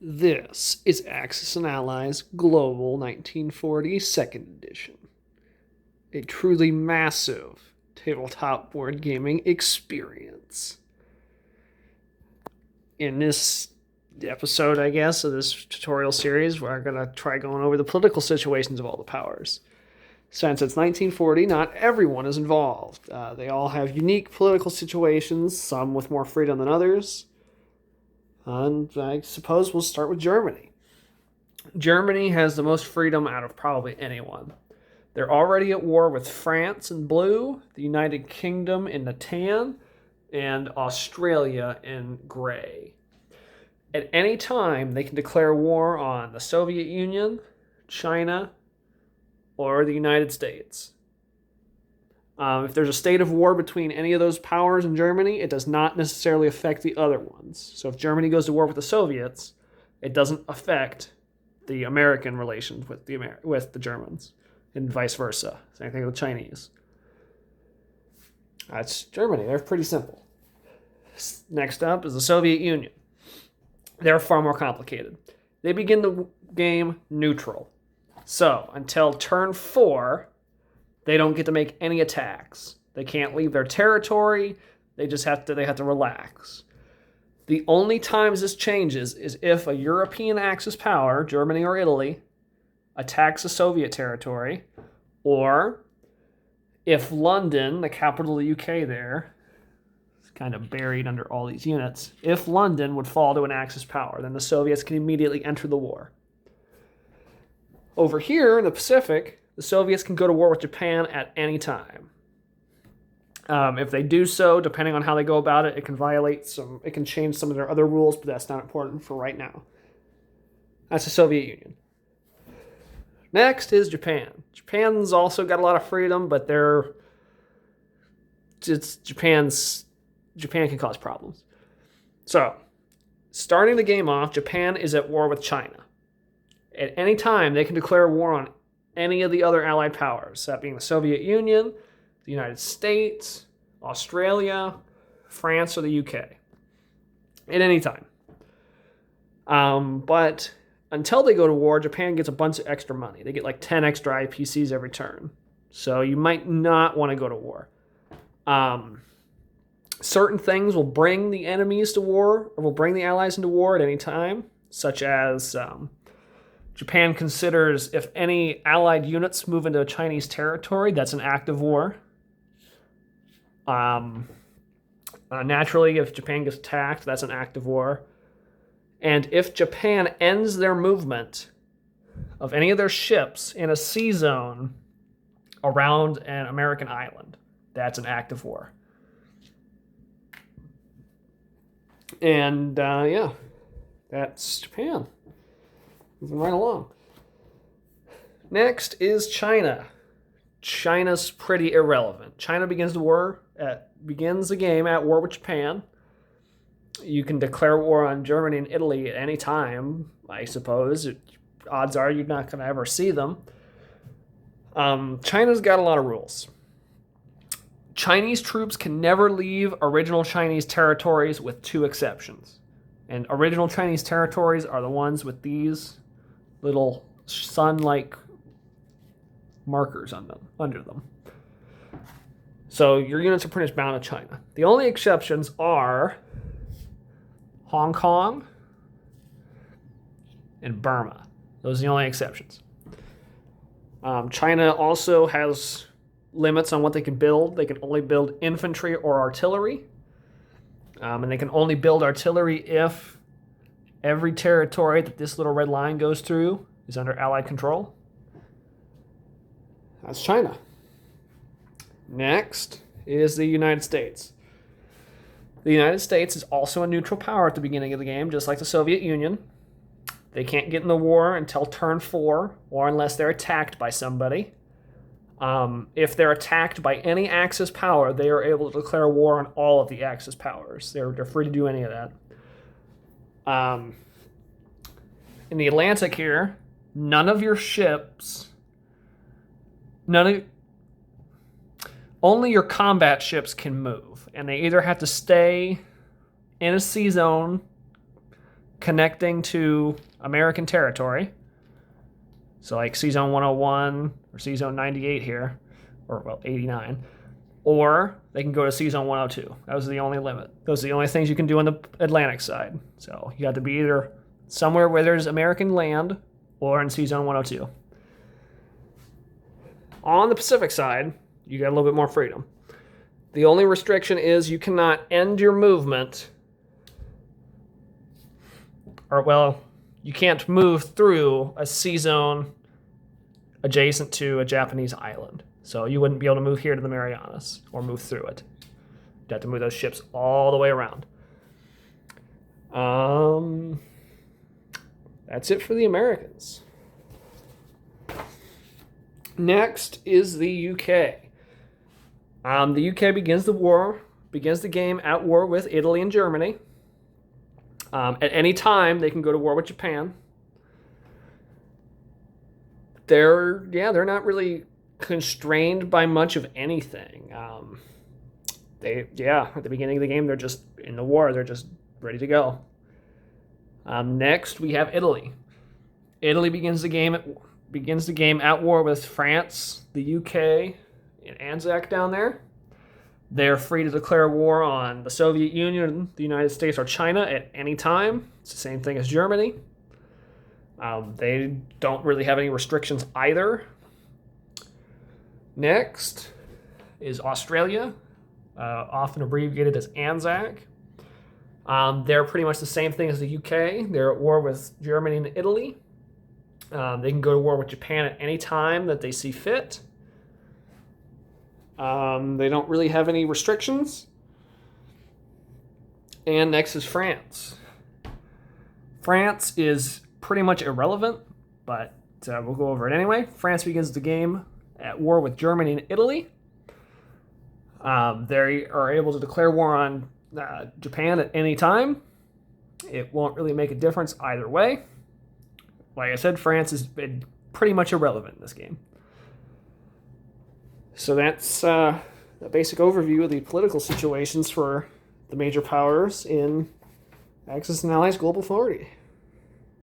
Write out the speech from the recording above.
This is Axis and Allies Global 1940 2nd Edition, a truly massive tabletop board gaming experience. In this episode, I guess, of this tutorial series, we're going to try going over the political situations of all the powers. Since it's 1940, not everyone is involved. They all have unique political situations, some with more freedom than others. And I suppose we'll start with Germany. Germany has the most freedom out of probably anyone. They're already at war with France in blue, the United Kingdom in the tan, and Australia in gray. At any time, they can declare war on the Soviet Union, China, or the United States. If there's a state of war between any of those powers in Germany, it does not necessarily affect the other ones. So if Germany goes to war with the Soviets, it doesn't affect the American relations with the Germans, and vice versa. Same thing with the Chinese. That's Germany. They're pretty simple. Next up is the Soviet Union. They're far more complicated. They begin the game neutral. So until turn 4, they don't get to make any attacks. They can't leave their territory. They have to relax. The only times this changes is if a European Axis power, Germany or Italy, attacks a Soviet territory, or if London, the capital of the UK there, is kind of buried under all these units, if London would fall to an Axis power, then the Soviets can immediately enter the war. Over here in the Pacific, the Soviets can go to war with Japan at any time. If they do so, depending on how they go about it, it can change some of their other rules, but that's not important for right now. That's the Soviet Union. Next is Japan. Japan's also got a lot of freedom, but Japan can cause problems. So, starting the game off, Japan is at war with China. At any time, they can declare war on any of the other allied powers, that being the Soviet Union, the United States, Australia, France, or the UK. At any time. But until they go to war, Japan gets a bunch of extra money. They get like 10 extra IPCs every turn. So you might not want to go to war. Certain things will bring the enemies to war, or will bring the allies into war at any time, such as Japan considers if any allied units move into a Chinese territory, that's an act of war. Naturally, if Japan gets attacked, that's an act of war. And if Japan ends their movement of any of their ships in a sea zone around an American island, that's an act of war. And that's Japan. Moving right along. Next is China. China's pretty irrelevant. China begins the game at war with Japan. You can declare war on Germany and Italy at any time, I suppose. Odds are you're not going to ever see them. China's got a lot of rules. Chinese troops can never leave original Chinese territories with 2 exceptions. And original Chinese territories are the ones with these little sun-like markers under them. So your units are pretty much bound to China. The only exceptions are Hong Kong and Burma. Those are the only exceptions. China also has limits on what they can build. They can only build infantry or artillery. And they can only build artillery if every territory that this little red line goes through is under Allied control. That's China. Next is the United States. The United States is also a neutral power at the beginning of the game, just like the Soviet Union. They can't get in the war until turn 4, or unless they're attacked by somebody. If they're attacked by any Axis power, they are able to declare war on all of the Axis powers. They're free to do any of that. In the Atlantic here, none of your ships, only your combat ships can move, and they either have to stay in a sea zone connecting to American territory. So like C-Zone 101 or C-Zone 98 here, or well, 89. Or they can go to C-Zone 102. That was the only limit. Those are the only things you can do on the Atlantic side. So you have to be either somewhere where there's American land or in C-Zone 102. On the Pacific side, you got a little bit more freedom. The only restriction is you cannot end your movement, or well, you can't move through a C-Zone adjacent to a Japanese island. So you wouldn't be able to move here to the Marianas or move through it. You'd have to move those ships all the way around. That's it for the Americans. Next is the UK. The UK begins the game at war with Italy and Germany. At any time, they can go to war with Japan. They're not really constrained by much of anything. At the beginning of the game, they're just in the war. They're just ready to go. Next, we have Italy. Italy begins the game at war with France, the UK, and Anzac down there. They're free to declare war on the Soviet Union, the United States, or China at any time. It's the same thing as Germany. They don't really have any restrictions either. Next is Australia, often abbreviated as Anzac. They're pretty much the same thing as the UK. They're at war with Germany and Italy. They can go to war with Japan at any time that they see fit. They don't really have any restrictions. And next is France. France is pretty much irrelevant, but we'll go over it anyway. France begins the game at war with Germany and Italy. They are able to declare war on Japan at any time. It won't really make a difference either way. Like I said, France has been pretty much irrelevant in this game. So that's a basic overview of the political situations for the major powers in Axis and Allies Global Authority.